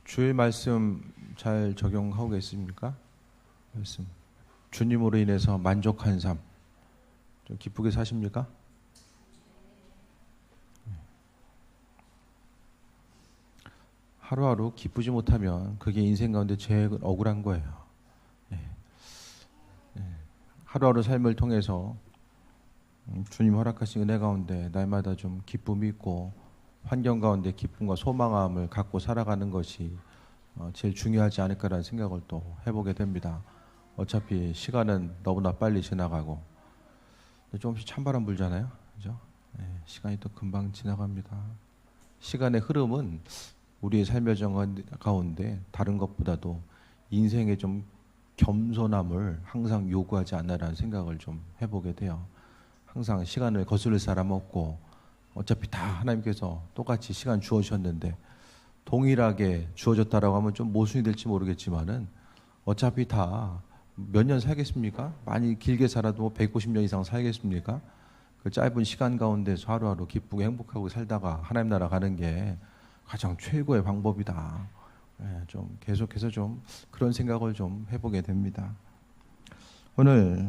주일 말씀 잘 적용하고 계십니까? 말씀. 주님으로 인해서 만족한 삶. 좀 기쁘게 사십니까? 하루하루 기쁘지 못하면 그게 인생 가운데 제일 억울한 거예요. 하루하루 삶을 통해서 주님 허락하신 은혜 가운데 날마다 좀 기쁨이 있고 환경 가운데 기쁨과 소망함을 갖고 살아가는 것이 제일 중요하지 않을까라는 생각을 또 해보게 됩니다. 어차피 시간은 너무나 빨리 지나가고 조금씩 찬바람 불잖아요, 그죠? 시간이 또 금방 지나갑니다. 시간의 흐름은 우리의 삶의 정원 가운데 다른 것보다도 인생의 좀 겸손함을 항상 요구하지 않나라는 생각을 좀 해보게 돼요. 항상 시간을 거스를 사람 없고 어차피 다 하나님께서 똑같이 시간 주어주셨는데 동일하게 주어졌다라고 하면 좀 모순이 될지 모르겠지만은 어차피 다 몇 년 살겠습니까? 많이 길게 살아도 150년 이상 살겠습니까? 그 짧은 시간 가운데서 하루하루 기쁘고 행복하고 살다가 하나님 나라 가는 게 가장 최고의 방법이다. 좀 계속해서 좀 그런 생각을 좀 해보게 됩니다. 오늘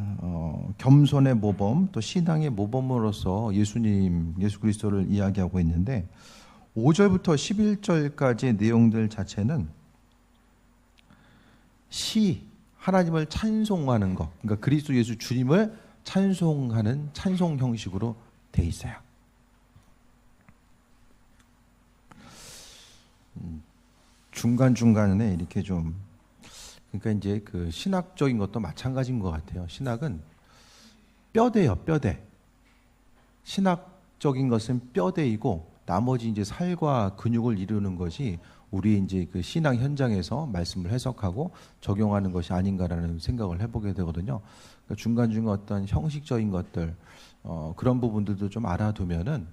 겸손의 모범 또 신앙의 모범으로서 예수 그리스도를 이야기하고 있는데 5절부터 11절까지의 내용들 자체는 하나님을 찬송하는 것, 그러니까 그리스도 예수 주님을 찬송하는 찬송 형식으로 돼 있어요. 중간중간에 이렇게 좀 그러니까 이제 그 신학적인 것도 마찬가지인 것 같아요. 신학은 뼈대요, 뼈대. 신학적인 것은 뼈대이고 나머지 이제 살과 근육을 이루는 것이 우리 이제 그 신앙 현장에서 말씀을 해석하고 적용하는 것이 아닌가라는 생각을 해보게 되거든요. 그러니까 중간중간 어떤 형식적인 것들 그런 부분들도 좀 알아두면은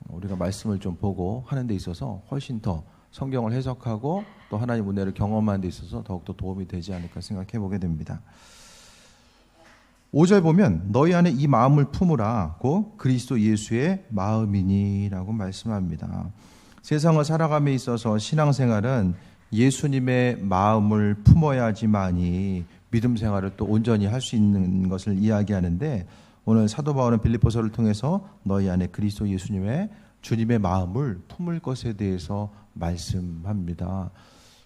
우리가 말씀을 좀 보고 하는 데 있어서 훨씬 더 성경을 해석하고 또 하나님 은혜를 경험하는 데 있어서 더욱더 도움이 되지 않을까 생각해 보게 됩니다. 5절 보면 너희 안에 이 마음을 품으라 고 그리스도 예수의 마음이니 라고 말씀합니다. 세상을 살아감에 있어서 신앙생활은 예수님의 마음을 품어야지만이 믿음 생활을 또 온전히 할 수 있는 것을 이야기하는데 오늘 사도 바울은 빌립보서를 통해서 너희 안에 그리스도 예수님의 주님의 마음을 품을 것에 대해서 말씀합니다.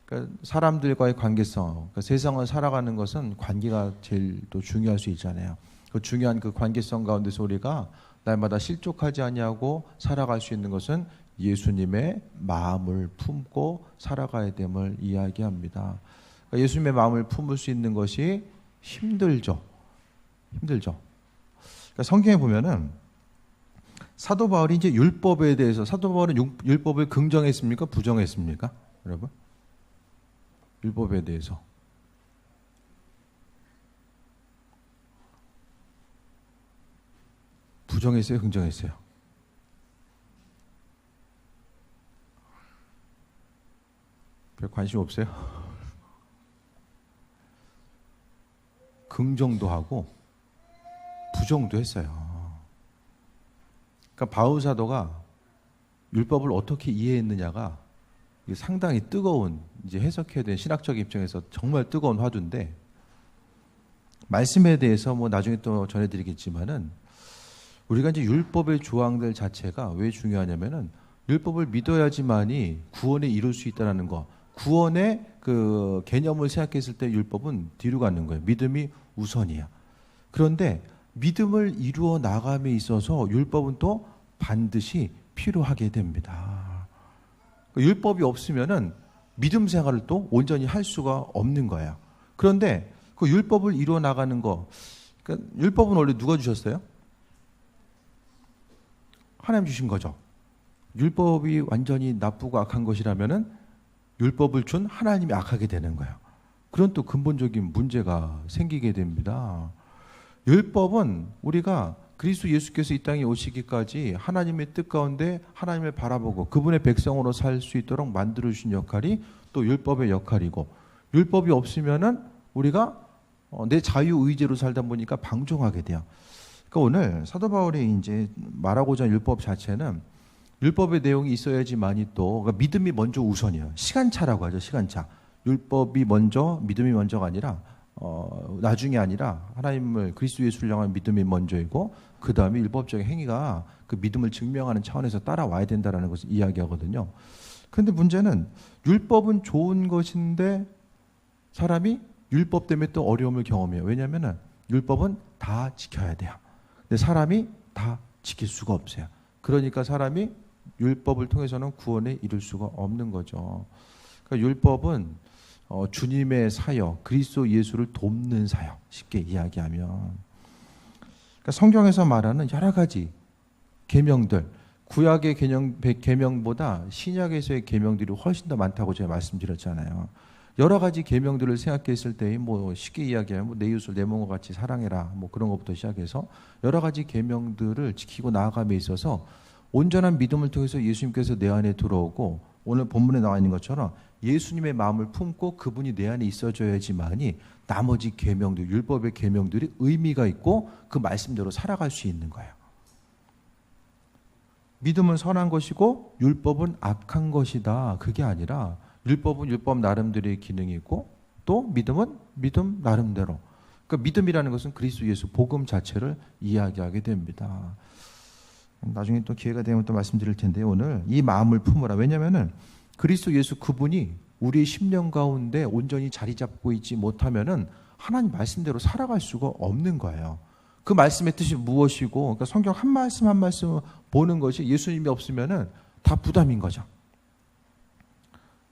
그러니까 사람들과의 관계성, 그러니까 세상을 살아가는 것은 관계가 제일 또 중요할 수 있잖아요. 그 중요한 그 관계성 가운데서 우리가 날마다 실족하지 아니하고 살아갈 수 있는 것은 예수님의 마음을 품고 살아가야 됨을 이야기합니다. 그러니까 예수님의 마음을 품을 수 있는 것이 힘들죠. 그러니까 성경에 보면은 사도 바울이 이제 율법에 대해서 사도 바울은 율법을 긍정했습니까? 부정했습니까? 여러분? 율법에 대해서. 부정했어요? 긍정했어요? 별 관심 없어요? 긍정도 하고 부정도 했어요. 그러니까 바울 사도가 율법을 어떻게 이해했느냐가 상당히 뜨거운 이제 해석해야 되는 신학적인 입장에서 정말 뜨거운 화두인데 말씀에 대해서 뭐 나중에 또 전해드리겠지만은 우리가 이제 율법의 조항들 자체가 왜 중요하냐면은 율법을 믿어야지만이 구원에 이룰 수 있다는 거. 구원의 그 개념을 생각했을 때 율법은 뒤로 가는 거예요. 믿음이 우선이야. 그런데 믿음을 이루어 나감에 있어서 율법은 또 반드시 필요하게 됩니다. 율법이 없으면은 믿음 생활을 또 온전히 할 수가 없는 거예요. 그런데 그 율법을 이루어 나가는 거, 그러니까 율법은 원래 누가 주셨어요? 하나님 주신 거죠. 율법이 완전히 나쁘고 악한 것이라면은 율법을 준 하나님이 악하게 되는 거예요. 그런 또 근본적인 문제가 생기게 됩니다. 율법은 우리가 그리스도 예수께서 이 땅에 오시기까지 하나님의 뜻 가운데 하나님을 바라보고 그분의 백성으로 살 수 있도록 만들어 주신 역할이 또 율법의 역할이고 율법이 없으면은 우리가 내 자유 의지로 살다 보니까 방종하게 돼요. 그러니까 오늘 사도 바울이 이제 말하고자 하는 율법 자체는 율법의 내용이 있어야지만이 또 그러니까 믿음이 먼저 우선이에요. 시간차라고 하죠. 시간차. 율법이 먼저 믿음이 먼저가 아니라 나중에 아니라 하나님을 그리스도 예수를 향한 믿음이 먼저이고 그 다음에 율법적인 행위가 그 믿음을 증명하는 차원에서 따라와야 된다는 것을 이야기하거든요. 그런데 문제는 율법은 좋은 것인데 사람이 율법 때문에 또 어려움을 경험해요. 왜냐하면 율법은 다 지켜야 돼요. 근데 사람이 다 지킬 수가 없어요. 그러니까 사람이 율법을 통해서는 구원에 이룰 수가 없는 거죠. 그러니까 율법은 주님의 사역, 그리스도 예수를 돕는 사역, 쉽게 이야기하면. 그러니까 성경에서 말하는 여러 가지 계명들, 구약의 계명보다 신약에서의 계명들이 훨씬 더 많다고 제가 말씀드렸잖아요. 여러 가지 계명들을 생각했을 때 뭐 쉽게 이야기하면 내 이웃을 내 몸과 같이 사랑해라 뭐 그런 것부터 시작해서 여러 가지 계명들을 지키고 나아감에 있어서 온전한 믿음을 통해서 예수님께서 내 안에 들어오고 오늘 본문에 나와 있는 것처럼 예수님의 마음을 품고 그분이 내 안에 있어줘야지만이 나머지 계명들, 율법의 계명들이 의미가 있고 그 말씀대로 살아갈 수 있는 거예요. 믿음은 선한 것이고 율법은 악한 것이다. 그게 아니라 율법은 율법 나름대로의 기능이 있고 또 믿음은 믿음 나름대로. 그러니까 믿음이라는 것은 그리스도 예수 복음 자체를 이야기하게 됩니다. 나중에 또 기회가 되면 또 말씀드릴 텐데 오늘 이 마음을 품으라. 왜냐하면은 그리스도 예수 그분이 우리의 심령 가운데 온전히 자리 잡고 있지 못하면은 하나님 말씀대로 살아갈 수가 없는 거예요. 그 말씀의 뜻이 무엇이고, 그러니까 성경 한 말씀 한 말씀 보는 것이 예수님이 없으면은 다 부담인 거죠.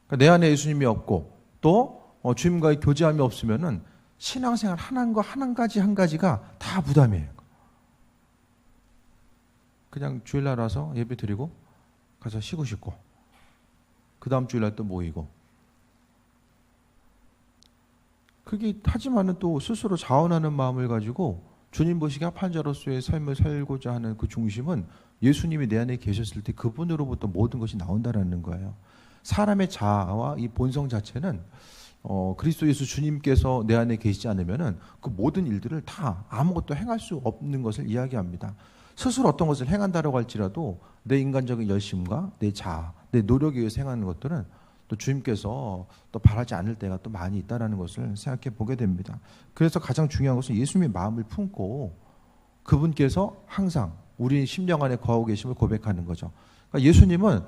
그러니까 내 안에 예수님이 없고 또 주님과의 교제함이 없으면은 신앙생활 하나과 한 가지가 다 부담이에요. 그냥 주일날 와서 예배 드리고 가서 쉬고 싶고 그 다음 주일날 또 모이고 그게 하지만은 또 스스로 자원하는 마음을 가지고 주님 보시기에 합한 자로서의 삶을 살고자 하는 그 중심은 예수님이 내 안에 계셨을 때 그분으로부터 모든 것이 나온다라는 거예요. 사람의 자아와 이 본성 자체는 그리스도 예수 주님께서 내 안에 계시지 않으면은 그 모든 일들을 다 아무것도 행할 수 없는 것을 이야기합니다. 스스로 어떤 것을 행한다라고 할지라도 내 인간적인 열심과 내 자아, 내 노력에 의해서 행하는 것들은 또 주님께서 또 바라지 않을 때가 또 많이 있다는 것을 생각해 보게 됩니다. 그래서 가장 중요한 것은 예수님의 마음을 품고 그분께서 항상 우리 심령 안에 거하고 계심을 고백하는 거죠. 그러니까 예수님은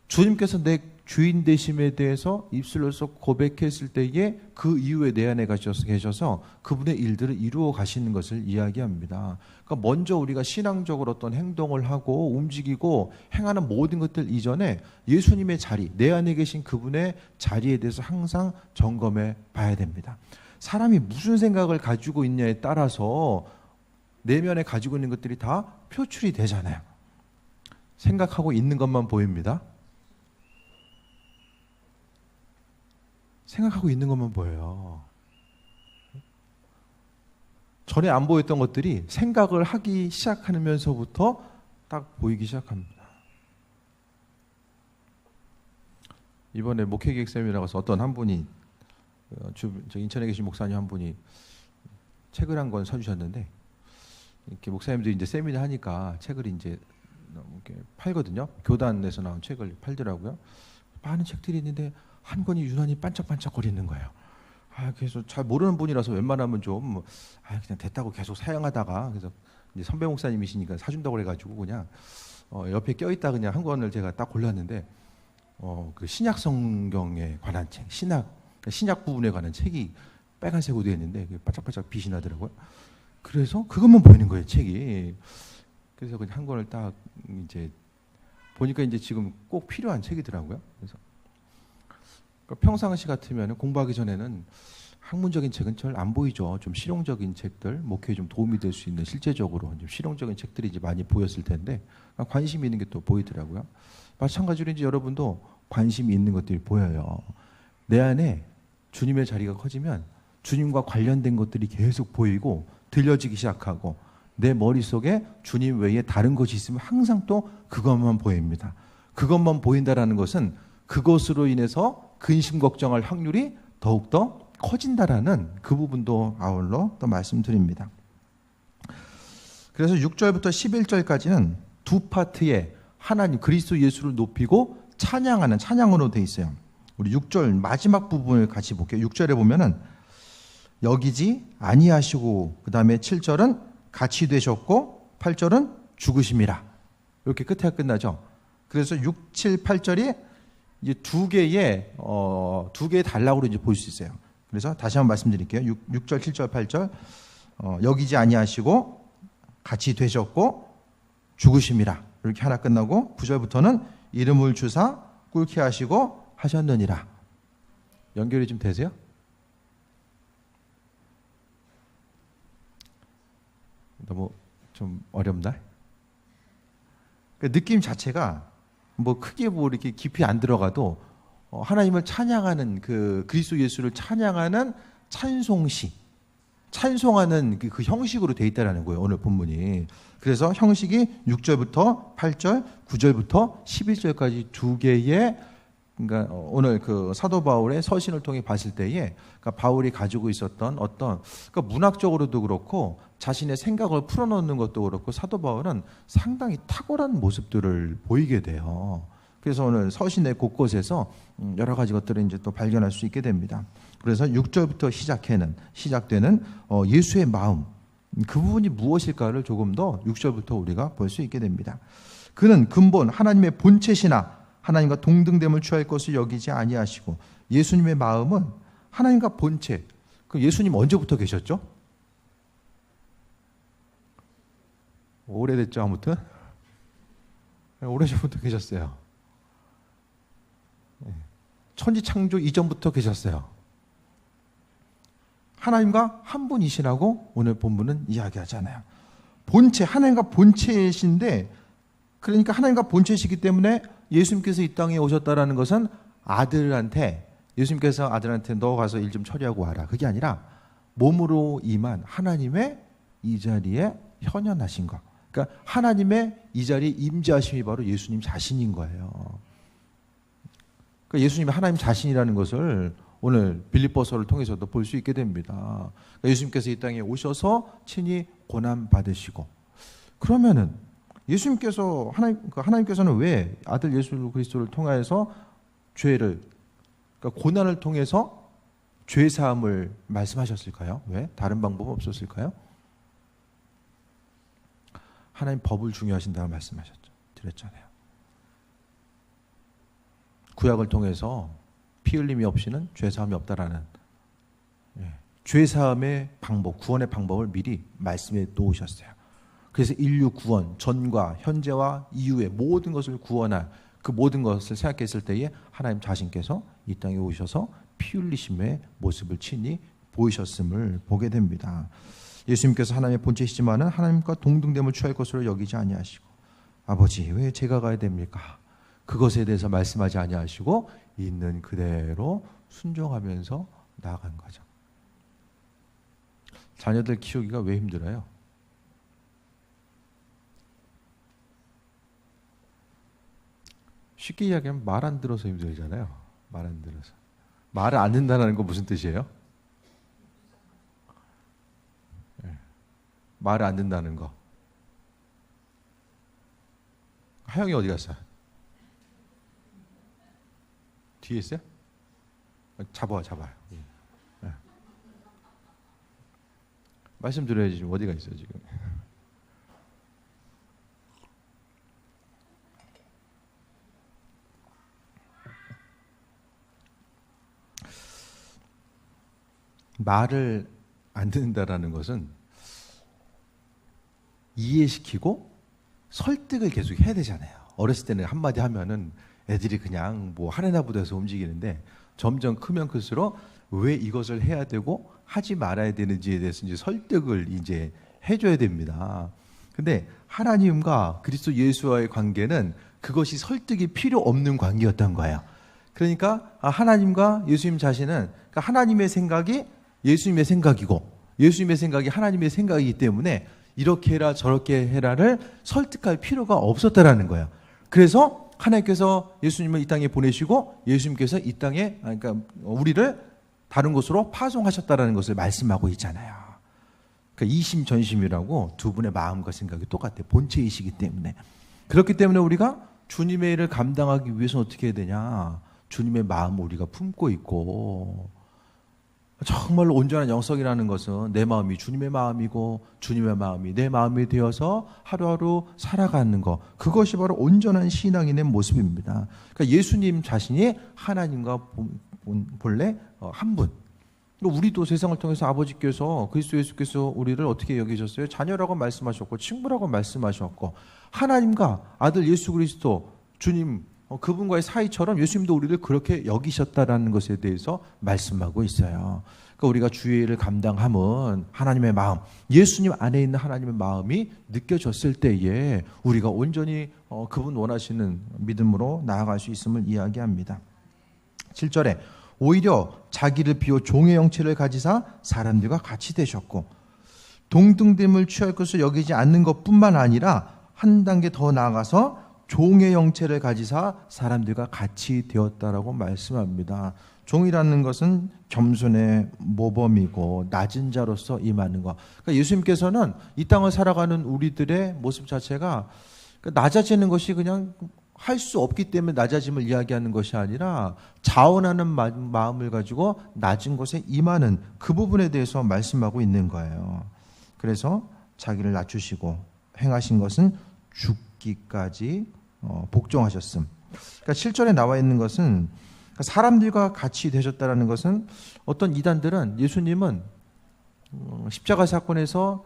주님께서 내 주인 되심에 대해서 입술로서 고백했을 때에 그 이후에 내 안에 계셔서 그분의 일들을 이루어 가시는 것을 이야기합니다. 그러니까 먼저 우리가 신앙적으로 어떤 행동을 하고 움직이고 행하는 모든 것들 이전에 예수님의 자리, 내 안에 계신 그분의 자리에 대해서 항상 점검해 봐야 됩니다. 사람이 무슨 생각을 가지고 있냐에 따라서 내면에 가지고 있는 것들이 다 표출이 되잖아요. 생각하고 있는 것만 보입니다. 생각하고 있는 것만 보여요. 전에 안 보였던 것들이 생각을 하기 시작하면서부터 딱 보이기 시작합니다. 이번에 목회계획 세미나에 가서 어떤 한 분이 저 인천에 계신 목사님 한 분이 책을 한 권 사주셨는데 이렇게 목사님들이 이제 세미나 하니까 책을 이제 이렇게 팔거든요. 교단에서 나온 책을 팔더라고요. 많은 책들이 있는데 한 권이 유난히 반짝반짝거리는 거예요. 그래서 잘 모르는 분이라서 웬만하면 좀 그냥 됐다고 계속 사용하다가 그래서 이제 선배 목사님이시니까 사준다고 그래가지고 그냥 옆에 껴있다 그냥 한 권을 제가 딱 골랐는데 그 신약 성경에 관한 책, 신약 부분에 관한 책이 빨간색으로 되어 있는데 반짝반짝 빛이 나더라고요. 그래서 그것만 보이는 거예요, 책이. 그래서 그냥 한 권을 딱 이제 보니까 이제 지금 꼭 필요한 책이더라고요. 그래서 평상시 같으면 공부하기 전에는 학문적인 책은 잘 안 보이죠. 좀 실용적인 책들, 목회에 좀 도움이 될 수 있는 실제적으로 좀 실용적인 책들이 이제 많이 보였을 텐데 관심이 있는 게 또 보이더라고요. 마찬가지로 이제 여러분도 관심이 있는 것들이 보여요. 내 안에 주님의 자리가 커지면 주님과 관련된 것들이 계속 보이고 들려지기 시작하고 내 머릿속에 주님 외에 다른 것이 있으면 항상 또 그것만 보입니다. 그것만 보인다라는 것은 그것으로 인해서 근심 걱정할 확률이 더욱더 커진다라는 그 부분도 아울러 또 말씀드립니다. 그래서 6절부터 11절까지는 두 파트의 하나님 그리스도 예수를 높이고 찬양하는 찬양으로 돼 있어요. 우리 6절 마지막 부분을 같이 볼게요. 6절에 보면은 여기지 아니하시고, 그 다음에 7절은 같이 되셨고, 8절은 죽으심이라. 이렇게 끝에 끝나죠. 그래서 6, 7, 8절이 이제 두 개의 단락으로 이제 볼 수 있어요. 그래서 다시 한번 말씀드릴게요. 6절, 7절, 8절. 여기지 아니하시고, 같이 되셨고, 죽으심이라. 이렇게 하나 끝나고, 9절부터는 이름을 주사 꿇게 하시고 하셨느니라. 연결이 좀 되세요? 너무 좀 어렵나? 느낌 자체가 뭐 크게 뭐 이렇게 깊이 안 들어가도 하나님을 찬양하는 그 그리스도 예수를 찬양하는 찬송시, 찬송하는 그 형식으로 돼 있다라는 거예요. 오늘 본문이. 그래서 형식이 6절부터 8절, 9절부터 11절까지 두 개의, 그러니까 오늘 그 사도 바울의 서신을 통해 봤을 때에 그러니까 바울이 가지고 있었던 어떤 그러니까 문학적으로도 그렇고 자신의 생각을 풀어놓는 것도 그렇고 사도 바울은 상당히 탁월한 모습들을 보이게 돼요. 그래서 오늘 서신의 곳곳에서 여러 가지 것들을 이제 또 발견할 수 있게 됩니다. 그래서 6절부터 시작되는 예수의 마음, 그 부분이 무엇일까를 조금 더 6절부터 우리가 볼 수 있게 됩니다. 그는 근본 하나님의 본체시나 하나님과 동등됨을 취할 것을 여기지 아니하시고, 예수님의 마음은 하나님과 본체. 그럼 예수님 언제부터 계셨죠? 오래됐죠, 아무튼. 오래전부터 계셨어요. 천지 창조 이전부터 계셨어요. 하나님과 한 분이시라고 오늘 본문은 이야기하잖아요. 본체, 하나님과 본체이신데, 그러니까 하나님과 본체이시기 때문에 예수님께서 이 땅에 오셨다라는 것은 예수님께서 아들한테 너 가서 일 좀 처리하고 와라. 그게 아니라 몸으로 임한 하나님의 이 자리에 현현하신 것. 그러니까 하나님의 이 자리에 임재하심이 바로 예수님 자신인 거예요. 그러니까 예수님이 하나님 자신이라는 것을 오늘 빌립보서를 통해서도 볼 수 있게 됩니다. 그러니까 예수님께서 이 땅에 오셔서 친히 고난 받으시고, 그러면은 하나님께서는 왜 아들 예수 그리스도를 통하여서 그러니까 고난을 통해서 죄 사함을 말씀하셨을까요? 왜? 다른 방법은 없었을까요? 하나님 법을 중요하신다고 드렸잖아요. 구약을 통해서 피 흘림이 없이는 죄 사함이 없다라는 죄 사함의 방법, 구원의 방법을 미리 말씀해 놓으셨어요. 그래서 인류 구원, 전과 현재와 이후의 모든 것을 구원할 그 모든 것을 생각했을 때에 하나님 자신께서 이 땅에 오셔서 피 흘리심의 모습을 친히 보이셨음을 보게 됩니다. 예수님께서 하나님의 본체시지만은 하나님과 동등됨을 취할 것으로 여기지 아니하시고, 아버지 왜 제가 가야 됩니까? 그것에 대해서 말씀하지 아니하시고 있는 그대로 순종하면서 나아간 거죠. 자녀들 키우기가 왜 힘들어요? 쉽게 이야기하면 말 안 들어서 힘들잖아요. 말 안 들어서. 말을 안 듣는다는 건 무슨 뜻이에요? 말을 안 듣는다는 거. 하영이 어디 갔어요? 뒤에 있어요? 잡아요. 네. 말씀 드려야지. 지금 어디가 있어요 지금? 말을 안 듣는다라는 것은 이해시키고 설득을 계속 해야 되잖아요. 어렸을 때는 한마디 하면은 애들이 그냥 뭐 하레나 부대에서 움직이는데 점점 크면 클수록 왜 이것을 해야 되고 하지 말아야 되는지에 대해서 이제 설득을 이제 해줘야 됩니다. 근데 하나님과 그리스도 예수와의 관계는 그것이 설득이 필요 없는 관계였던 거예요. 그러니까 하나님과 예수님 자신은 그러니까 하나님의 생각이 예수님의 생각이고 예수님의 생각이 하나님의 생각이기 때문에 이렇게 해라 저렇게 해라를 설득할 필요가 없었다라는 거예요. 그래서 하나님께서 예수님을 이 땅에 보내시고 예수님께서 이 땅에 그러니까 우리를 다른 곳으로 파송하셨다라는 것을 말씀하고 있잖아요. 그러니까 이심전심이라고 두 분의 마음과 생각이 똑같아요. 본체이시기 때문에. 그렇기 때문에 우리가 주님의 일을 감당하기 위해서는 어떻게 해야 되냐? 주님의 마음을 우리가 품고 있고, 정말 온전한 영성이라는 것은 내 마음이 주님의 마음이고 주님의 마음이 내 마음이 되어서 하루하루 살아가는 것, 그것이 바로 온전한 신앙인의 모습입니다. 그러니까 예수님 자신이 하나님과 본래 한 분. 우리도 세상을 통해서 아버지께서 그리스도 예수께서 우리를 어떻게 여기셨어요? 자녀라고 말씀하셨고 친구라고 말씀하셨고, 하나님과 아들 예수 그리스도 주님 그분과의 사이처럼 예수님도 우리를 그렇게 여기셨다라는 것에 대해서 말씀하고 있어요. 그러니까 우리가 주의 일을 감당함은 하나님의 마음, 예수님 안에 있는 하나님의 마음이 느껴졌을 때에 우리가 온전히 그분 원하시는 믿음으로 나아갈 수 있음을 이야기합니다. 7절에 오히려 자기를 비워 종의 형체를 가지사 사람들과 같이 되셨고, 동등됨을 취할 것을 여기지 않는 것뿐만 아니라 한 단계 더 나아가서 종의 형체를 가지사 사람들과 같이 되었다라고 말씀합니다. 종이라는 것은 겸손의 모범이고 낮은 자로서 임하는 것. 그러니까 예수님께서는 이 땅을 살아가는 우리들의 모습 자체가 낮아지는 것이 그냥 할 수 없기 때문에 낮아짐을 이야기하는 것이 아니라 자원하는 마음을 가지고 낮은 곳에 임하는 그 부분에 대해서 말씀하고 있는 거예요. 그래서 자기를 낮추시고 행하신 것은 죽기까지 복종하셨음. 그러니까 7절에 나와 있는 것은 사람들과 같이 되셨다라는 것은, 어떤 이단들은 예수님은 십자가 사건에서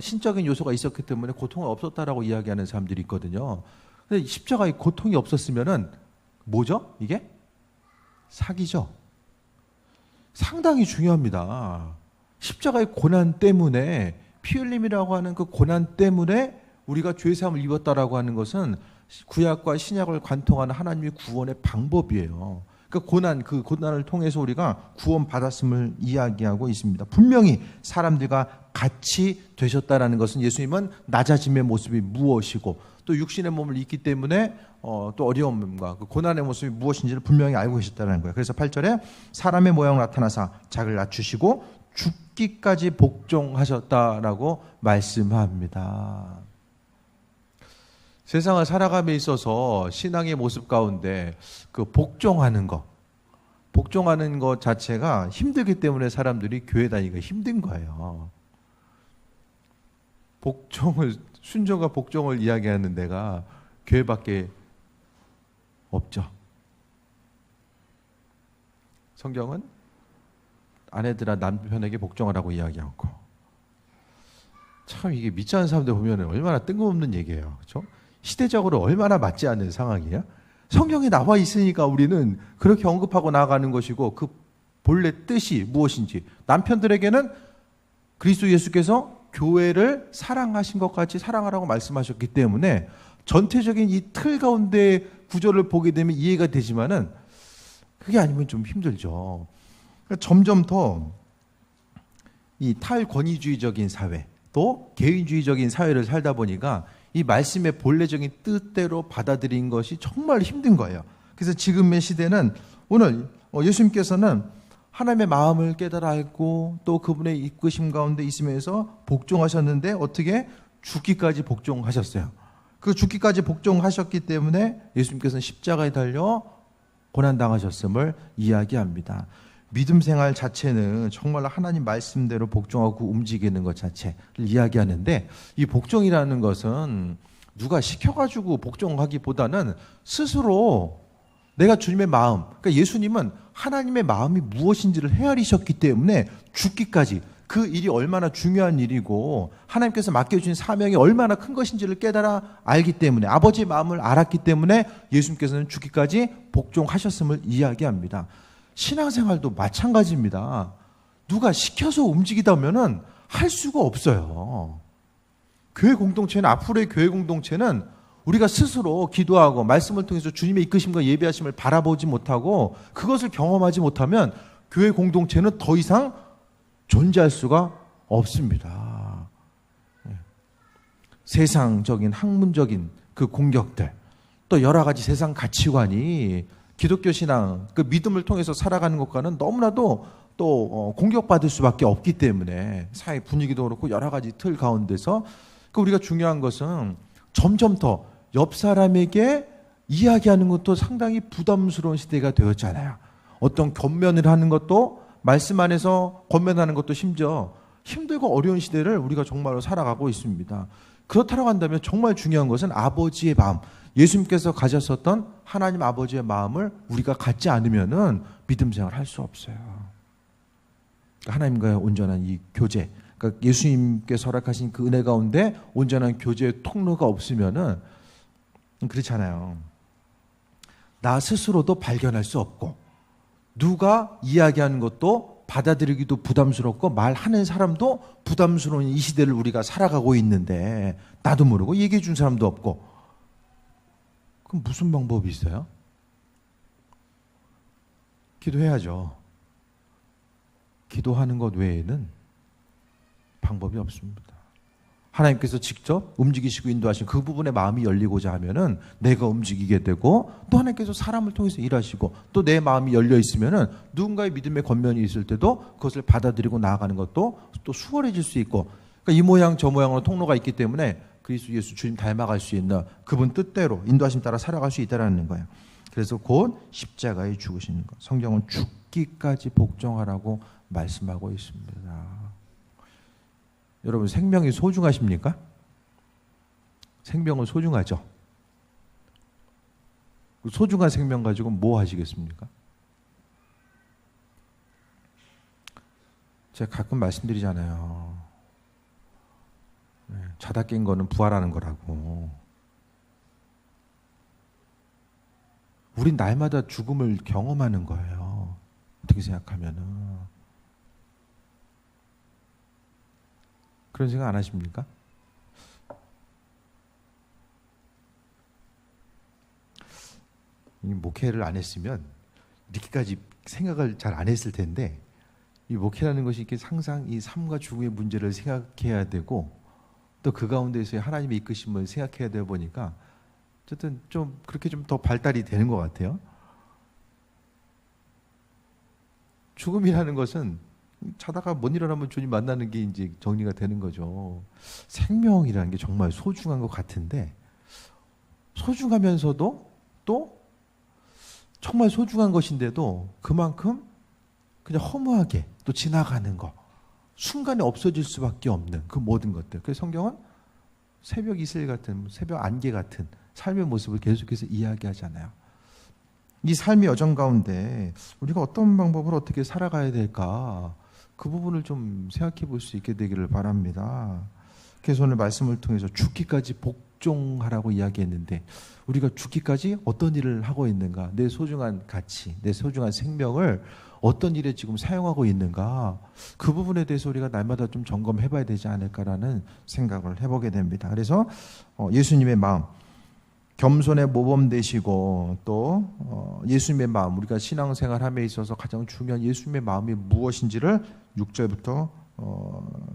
신적인 요소가 있었기 때문에 고통은 없었다라고 이야기하는 사람들이 있거든요. 근데 십자가에 고통이 없었으면은 뭐죠? 이게 사기죠. 상당히 중요합니다. 십자가의 고난 때문에, 피 흘림이라고 하는 그 고난 때문에 우리가 죄사함을 입었다라고 하는 것은 구약과 신약을 관통하는 하나님의 구원의 방법이에요. 그러니까 그 고난을 통해서 우리가 구원받았음을 이야기하고 있습니다. 분명히 사람들과 같이 되셨다라는 것은 예수님은 낮아짐의 모습이 무엇이고 또 육신의 몸을 입기 때문에 또 어려움과 그 고난의 모습이 무엇인지를 분명히 알고 계셨다는 거예요. 그래서 8절에 사람의 모양으로 나타나사 자기를 낮추시고 죽기까지 복종하셨다라고 말씀합니다. 세상을 살아감에 있어서 신앙의 모습 가운데 그 복종하는 것 자체가 힘들기 때문에 사람들이 교회 다니기가 힘든 거예요. 순종과 복종을 이야기하는 데가 교회밖에 없죠. 성경은 아내들아 남편에게 복종하라고 이야기하고, 참 이게 믿지 않는 사람들 보면 얼마나 뜬금없는 얘기예요. 그렇죠? 시대적으로 얼마나 맞지 않는 상황이에요. 성경에 나와 있으니까 우리는 그렇게 언급하고 나아가는 것이고, 그 본래 뜻이 무엇인지, 남편들에게는 그리스도 예수께서 교회를 사랑하신 것 같이 사랑하라고 말씀하셨기 때문에 전체적인 이 틀 가운데 구조를 보게 되면 이해가 되지만은 그게 아니면 좀 힘들죠. 그러니까 점점 더 이 탈권위주의적인 사회, 또 개인주의적인 사회를 살다 보니까 이 말씀의 본래적인 뜻대로 받아들인 것이 정말 힘든 거예요. 그래서 지금의 시대는, 오늘 예수님께서는 하나님의 마음을 깨달아 알고 또 그분의 이끄심 가운데 있으면서 복종하셨는데 어떻게 죽기까지 복종하셨어요. 그 죽기까지 복종하셨기 때문에 예수님께서는 십자가에 달려 고난당하셨음을 이야기합니다. 믿음 생활 자체는 정말 하나님 말씀대로 복종하고 움직이는 것 자체를 이야기하는데, 이 복종이라는 것은 누가 시켜가지고 복종하기보다는 스스로 내가 주님의 마음, 그러니까 예수님은 하나님의 마음이 무엇인지를 헤아리셨기 때문에 죽기까지, 그 일이 얼마나 중요한 일이고 하나님께서 맡겨주신 사명이 얼마나 큰 것인지를 깨달아 알기 때문에, 아버지의 마음을 알았기 때문에 예수님께서는 죽기까지 복종하셨음을 이야기합니다. 신앙생활도 마찬가지입니다. 누가 시켜서 움직이다면은 할 수가 없어요. 교회 공동체는, 앞으로의 교회 공동체는 우리가 스스로 기도하고 말씀을 통해서 주님의 이끄심과 예배하심을 바라보지 못하고 그것을 경험하지 못하면 교회 공동체는 더 이상 존재할 수가 없습니다. 세상적인 학문적인 그 공격들, 또 여러 가지 세상 가치관이 기독교 신앙, 그 믿음을 통해서 살아가는 것과는 너무나도 또 공격받을 수밖에 없기 때문에, 사회 분위기도 그렇고 여러 가지 틀 가운데서 우리가 중요한 것은 점점 더 옆 사람에게 이야기하는 것도 상당히 부담스러운 시대가 되었잖아요. 어떤 권면을 하는 것도, 말씀 안에서 권면하는 것도 심지어 힘들고 어려운 시대를 우리가 정말로 살아가고 있습니다. 그렇다고 한다면 정말 중요한 것은 아버지의 마음, 예수님께서 가졌었던 하나님 아버지의 마음을 우리가 갖지 않으면은 믿음 생활을 할 수 없어요. 하나님과의 온전한 이 교제, 그러니까 예수님께서 허락하신 그 은혜 가운데 온전한 교제의 통로가 없으면은 그렇잖아요. 나 스스로도 발견할 수 없고, 누가 이야기하는 것도 받아들이기도 부담스럽고, 말하는 사람도 부담스러운 이 시대를 우리가 살아가고 있는데 나도 모르고 얘기해 준 사람도 없고, 그럼 무슨 방법이 있어요? 기도해야죠. 기도하는 것 외에는 방법이 없습니다. 하나님께서 직접 움직이시고 인도하신 그 부분에 마음이 열리고자 하면은 내가 움직이게 되고, 또 하나님께서 사람을 통해서 일하시고, 또 내 마음이 열려 있으면은 누군가의 믿음의 권면이 있을 때도 그것을 받아들이고 나아가는 것도 또 수월해질 수 있고, 그러니까 이 모양 저 모양으로 통로가 있기 때문에 그리스도 예수 주님 닮아갈 수 있는 그분 뜻대로 인도하심 따라 살아갈 수 있다라는 거예요. 그래서 곧 십자가에 죽으시는 것, 성경은 죽기까지 복종하라고 말씀하고 있습니다. 여러분, 생명이 소중하십니까? 생명은 소중하죠. 소중한 생명 가지고 뭐 하시겠습니까? 제가 가끔 말씀드리잖아요. 자다 깬 거는 부활하는 거라고. 우린 날마다 죽음을 경험하는 거예요. 어떻게 생각하면은. 그런 생각 안 하십니까? 이 목회를 안 했으면 이렇게까지 생각을 잘 안 했을 텐데, 이 목회라는 것이 이렇게 항상 이 삶과 죽음의 문제를 생각해야 되고, 또 그 가운데서의 하나님의 이끄심을 생각해야 되다 보니까 어쨌든 좀 그렇게 좀 더 발달이 되는 것 같아요. 죽음이라는 것은 자다가 못 일어나면 주님 만나는 게 이제 정리가 되는 거죠. 생명이라는 게 정말 소중한 것 같은데, 소중하면서도 또 정말 소중한 것인데도 그만큼 그냥 허무하게 또 지나가는 거, 순간에 없어질 수밖에 없는 그 모든 것들. 그래서 성경은 새벽 이슬 같은, 새벽 안개 같은 삶의 모습을 계속해서 이야기하잖아요. 이 삶의 여정 가운데 우리가 어떤 방법으로 어떻게 살아가야 될까, 그 부분을 좀 생각해 볼 수 있게 되기를 바랍니다. 그래서 오늘 말씀을 통해서 죽기까지 복종하라고 이야기했는데, 우리가 죽기까지 어떤 일을 하고 있는가, 내 소중한 가치, 내 소중한 생명을 어떤 일에 지금 사용하고 있는가, 그 부분에 대해서 우리가 날마다 좀 점검해 봐야 되지 않을까라는 생각을 해보게 됩니다. 그래서 예수님의 마음, 겸손의 모범 되시고, 또 예수님의 마음, 우리가 신앙생활 함에 있어서 가장 중요한 예수님의 마음이 무엇인지를 6절부터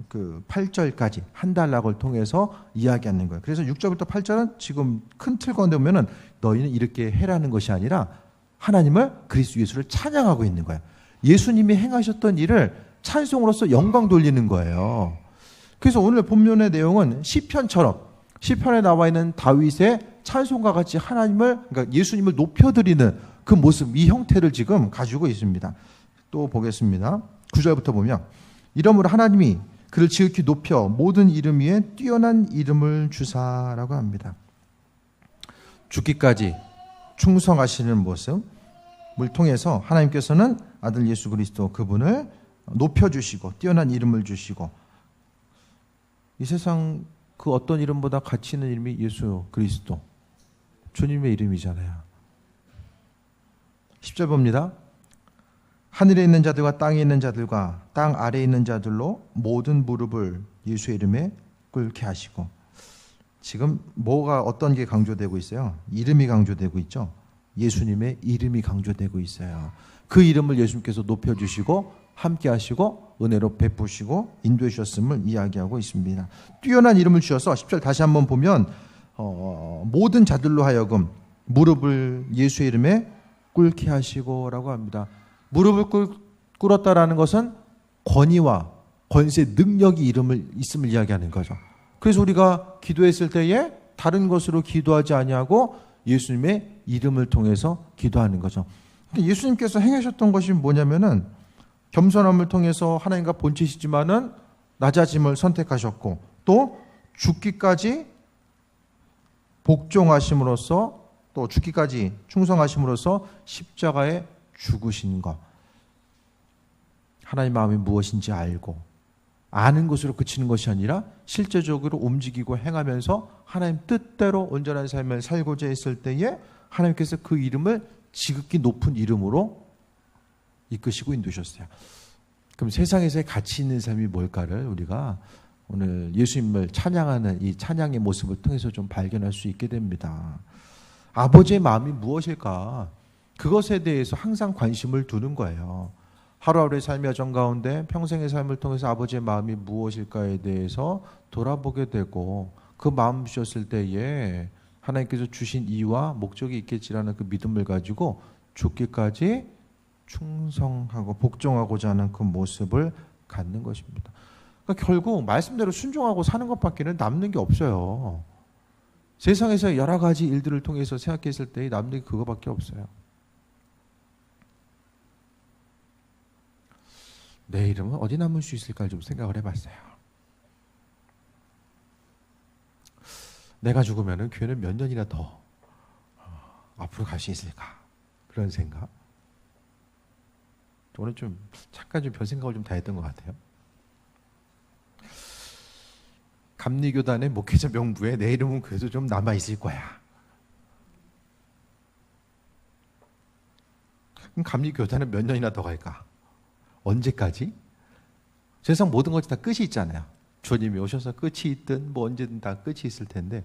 그 8절까지 한 단락을 통해서 이야기하는 거예요. 그래서 6절부터 8절은 지금 큰 틀 가운데 보면은 너희는 이렇게 해라는 것이 아니라 하나님을, 그리스도 예수를 찬양하고 있는 거예요. 예수님이 행하셨던 일을 찬송으로서 영광 돌리는 거예요. 그래서 오늘 본문의 내용은 시편처럼, 시편에 나와 있는 다윗의 찬송과 같이 하나님을, 그러니까 예수님을 높여드리는 그 모습, 이 형태를 지금 가지고 있습니다. 또 보겠습니다. 9절부터 보면, 이러므로 하나님이 그를 지극히 높여 모든 이름 위에 뛰어난 이름을 주사라고 합니다. 죽기까지 충성하시는 모습을 통해서 하나님께서는 아들 예수 그리스도, 그분을 높여주시고 뛰어난 이름을 주시고, 이 세상 그 어떤 이름보다 가치 있는 이름이 예수 그리스도, 주님의 이름이잖아요. 10절 봅니다. 하늘에 있는 자들과 땅에 있는 자들과 땅 아래에 있는 자들로 모든 무릎을 예수의 이름에 꿇게 하시고. 지금 뭐가, 어떤 게 강조되고 있어요? 이름이 강조되고 있죠. 예수님의 이름이 강조되고 있어요. 그 이름을 예수님께서 높여주시고 함께 하시고 은혜로 베푸시고 인도해 주셨음을 이야기하고 있습니다. 뛰어난 이름을 주셔서 10절 다시 한번 보면 모든 자들로 하여금 무릎을 예수의 이름에 꿇게 하시고 라고 합니다. 무릎을 꿇었다라는 것은 권위와 권세, 능력이 있음을 이야기하는 거죠. 그래서 우리가 기도했을 때에 다른 것으로 기도하지 아니하고 예수님의 이름을 통해서 기도하는 거죠. 예수님께서 행하셨던 것이 뭐냐면은 겸손함을 통해서 하나님과 본체시지만은 낮아짐을 선택하셨고 또 죽기까지 복종하심으로써 또 죽기까지 충성하심으로써 십자가에 죽으신 것. 하나님 마음이 무엇인지 알고 아는 것으로 그치는 것이 아니라 실제적으로 움직이고 행하면서 하나님 뜻대로 온전한 삶을 살고자 했을 때에 하나님께서 그 이름을 지극히 높은 이름으로 이끄시고 인도셨어요. 그럼 세상에서의 가치 있는 삶이 뭘까를 우리가 오늘 예수님을 찬양하는 이 찬양의 모습을 통해서 좀 발견할 수 있게 됩니다. 아버지의 마음이 무엇일까? 그것에 대해서 항상 관심을 두는 거예요. 하루하루의 삶의 여정 가운데 평생의 삶을 통해서 아버지의 마음이 무엇일까에 대해서 돌아보게 되고 그 마음 주셨을 때에 하나님께서 주신 이유와 목적이 있겠지라는 그 믿음을 가지고 죽기까지 충성하고 복종하고자 하는 그 모습을 갖는 것입니다. 그러니까 결국 말씀대로 순종하고 사는 것밖에는 남는 게 없어요. 세상에서 여러 가지 일들을 통해서 생각했을 때 남는 게 그거밖에 없어요. 내 이름은 어디 남을 수 있을까 좀 생각을 해봤어요. 내가 죽으면 교회는 몇 년이나 더 앞으로 갈 수 있을까? 그런 생각. 오늘 좀 잠깐 좀 별 생각을 좀 다 했던 것 같아요. 감리교단의 목회자 명부에 내 이름은 그래도 좀 남아 있을 거야. 그럼 감리교단은 몇 년이나 더 갈까? 언제까지? 세상 모든 것이 다 끝이 있잖아요. 주님이 오셔서 끝이 있든 뭐 언제든 다 끝이 있을 텐데.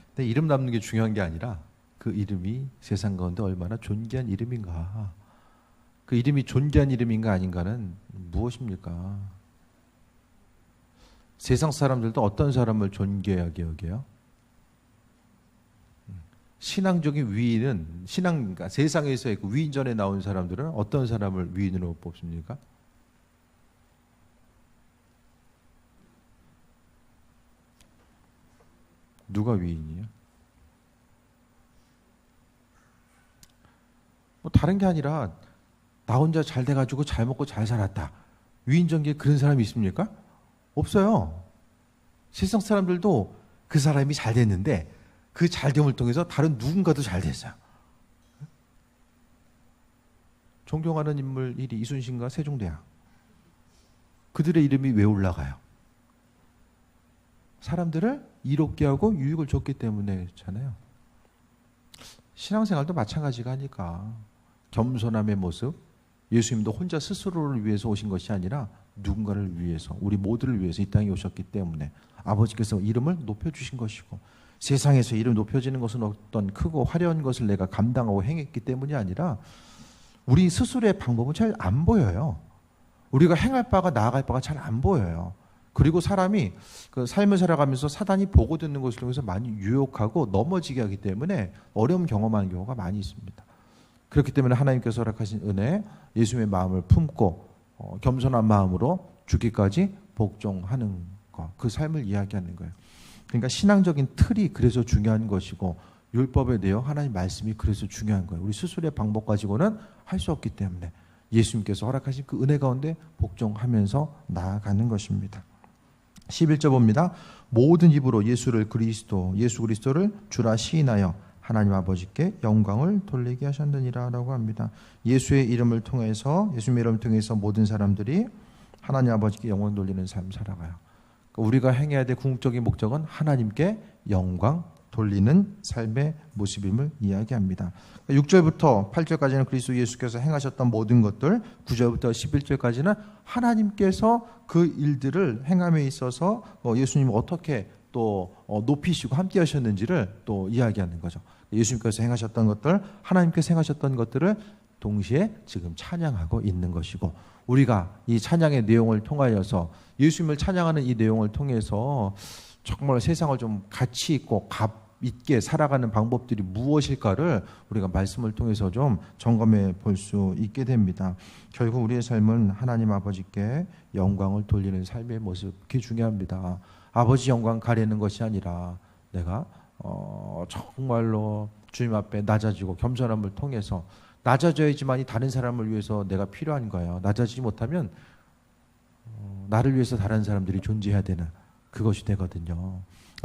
근데 이름 남는 게 중요한 게 아니라 그 이름이 세상 가운데 얼마나 존귀한 이름인가. 그 이름이 존귀한 이름인가 아닌가는 무엇입니까? 세상 사람들도 어떤 사람을 존귀하게 여겨요? 신앙적인 위인은 그러니까 세상에서의 그 위인전에 나온 사람들은 어떤 사람을 위인으로 뽑습니까? 누가 위인이에요? 뭐 다른 게 아니라 나 혼자 잘 돼가지고 잘 먹고 잘 살았다. 위인전기에 그런 사람이 있습니까? 없어요. 세상 사람들도 그 사람이 잘 됐는데 그 잘됨을 통해서 다른 누군가도 잘 됐어요. 존경하는 인물 1위 이순신과 세종대왕. 그들의 이름이 왜 올라가요? 사람들을 이롭게 하고 유익을 줬기 때문에잖아요. 신앙생활도 마찬가지가 하니까 겸손함의 모습, 예수님도 혼자 스스로를 위해서 오신 것이 아니라 누군가를 위해서, 우리 모두를 위해서 이 땅에 오셨기 때문에 아버지께서 이름을 높여주신 것이고, 세상에서 이름 높여지는 것은 어떤 크고 화려한 것을 내가 감당하고 행했기 때문이 아니라 우리 스스로의 방법은 잘 안 보여요. 우리가 행할 바가 나아갈 바가 잘 안 보여요. 그리고 사람이 그 삶을 살아가면서 사단이 보고 듣는 것을 통해서 많이 유혹하고 넘어지게 하기 때문에 어려움 경험하는 경우가 많이 있습니다. 그렇기 때문에 하나님께서 허락하신 은혜, 예수님의 마음을 품고 겸손한 마음으로 죽기까지 복종하는 것, 그 삶을 이야기하는 거예요. 그러니까 신앙적인 틀이 그래서 중요한 것이고 율법에 대해 하나님 말씀이 그래서 중요한 거예요. 우리 스스로의 방법 가지고는 할 수 없기 때문에 예수님께서 허락하신 그 은혜 가운데 복종하면서 나아가는 것입니다. 11절 봅니다. 모든 입으로 예수 그리스도를 주라 시인하여 하나님 아버지께 영광을 돌리게 하셨느니라 라고 합니다. 예수의 이름을 통해서, 예수님의 이름을 통해서 모든 사람들이 하나님 아버지께 영광 돌리는 삶 살아가요. 우리가 행해야 될 궁극적인 목적은 하나님께 영광 돌리는 삶의 모습임을 이야기합니다. 6절부터 8절까지는 그리스도 예수께서 행하셨던 모든 것들, 9절부터 11절까지는 하나님께서 그 일들을 행함에 있어서 예수님이 어떻게 또 높이시고 함께 하셨는지를 또 이야기하는 거죠. 예수님께서 행하셨던 것들, 하나님께서 행하셨던 것들을 동시에 지금 찬양하고 있는 것이고, 우리가 이 찬양의 내용을 통하여서 예수님을 찬양하는 이 내용을 통해서 정말 세상을 좀 가치 있고 값 있게 살아가는 방법들이 무엇일까를 우리가 말씀을 통해서 좀 점검해 볼 수 있게 됩니다. 결국 우리의 삶은 하나님 아버지께 영광을 돌리는 삶의 모습, 그게 중요합니다. 아버지 영광 가리는 것이 아니라 내가 정말로 주님 앞에 낮아지고 겸손함을 통해서 낮아져야지만이 다른 사람을 위해서 내가 필요한 거예요. 낮아지지 못하면 나를 위해서 다른 사람들이 존재해야 되는 그것이 되거든요.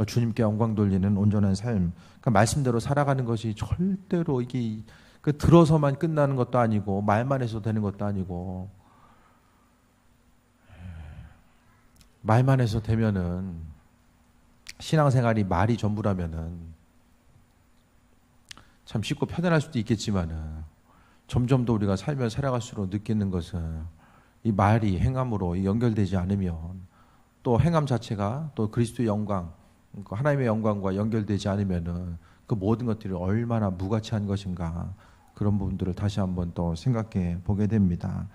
주님께 영광 돌리는 온전한 삶, 그러니까 말씀대로 살아가는 것이 절대로 이게 들어서만 끝나는 것도 아니고 말만 해서 되는 것도 아니고, 말만 해서 되면은 신앙생활이 말이 전부라면은 참 쉽고 편안할 수도 있겠지만은 점점 더 우리가 살며 살아갈수록 느끼는 것은 이 말이 행함으로 연결되지 않으면, 또 행함 자체가 또 그리스도의 영광, 하나님의 영광과 연결되지 않으면은 그 모든 것들이 얼마나 무가치한 것인가, 그런 부분들을 다시 한번 또 생각해 보게 됩니다.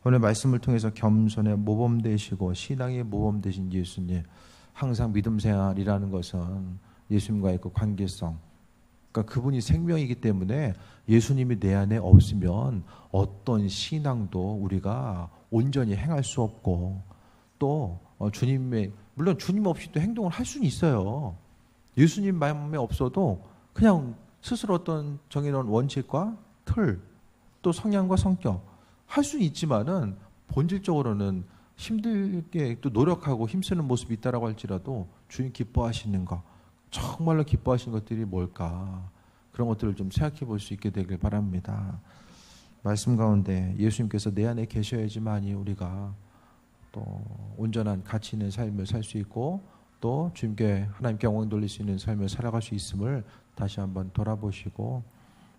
오늘 말씀을 통해서 겸손의 모범 되시고 신앙의 모범 되신 예수님, 항상 믿음 생활이라는 것은 예수님과의 그 관계성, 그러니까 그분이 생명이기 때문에 예수님이 내 안에 없으면 어떤 신앙도 우리가 온전히 행할 수 없고, 또 주님의, 물론 주님 없이도 행동을 할 수는 있어요. 예수님 마음에 없어도 그냥 스스로 어떤 정해놓은 원칙과 틀, 또 성향과 성격 할 수는 있지만은 본질적으로는 힘들게 또 노력하고 힘쓰는 모습이 있다라고 할지라도 주님 기뻐하시는 것, 정말로 기뻐하시는 것들이 뭘까, 그런 것들을 좀 생각해 볼 수 있게 되길 바랍니다. 말씀 가운데 예수님께서 내 안에 계셔야지만이 우리가 또 온전한 가치 있는 삶을 살 수 있고, 또 주님께 하나님께 영광 돌릴 수 있는 삶을 살아갈 수 있음을 다시 한번 돌아보시고,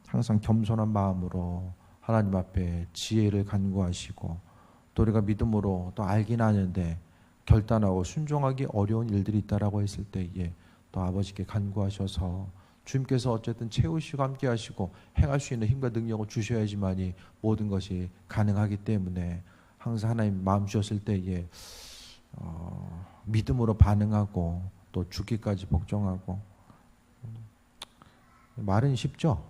항상 겸손한 마음으로 하나님 앞에 지혜를 간구하시고, 또 우리가 믿음으로 또 알긴 아는데 결단하고 순종하기 어려운 일들이 있다라고 했을 때에 또 아버지께 간구하셔서 주님께서 어쨌든 채우시고 함께 하시고 행할 수 있는 힘과 능력을 주셔야지만이 모든 것이 가능하기 때문에 항상 하나님 마음 주셨을 때에 믿음으로 반응하고 또 죽기까지 복종하고. 말은 쉽죠.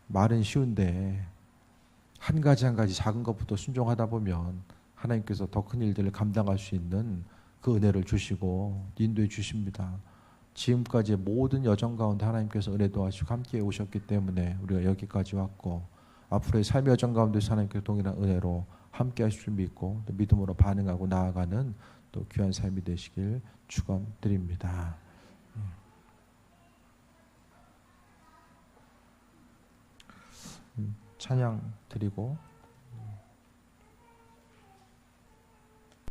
말은 쉬운데 한 가지 한 가지 작은 것부터 순종하다 보면 하나님께서 더 큰 일들을 감당할 수 있는 그 은혜를 주시고 인도해 주십니다. 지금까지의 모든 여정 가운데 하나님께서 은혜도 하시고 함께 오셨기 때문에 우리가 여기까지 왔고, 앞으로의 삶의 여정 가운데서 하나님께서 동일한 은혜로 함께 하실 줄 믿고 또 믿음으로 반응하고 나아가는 또 귀한 삶이 되시길 축원드립니다. 찬양 드리고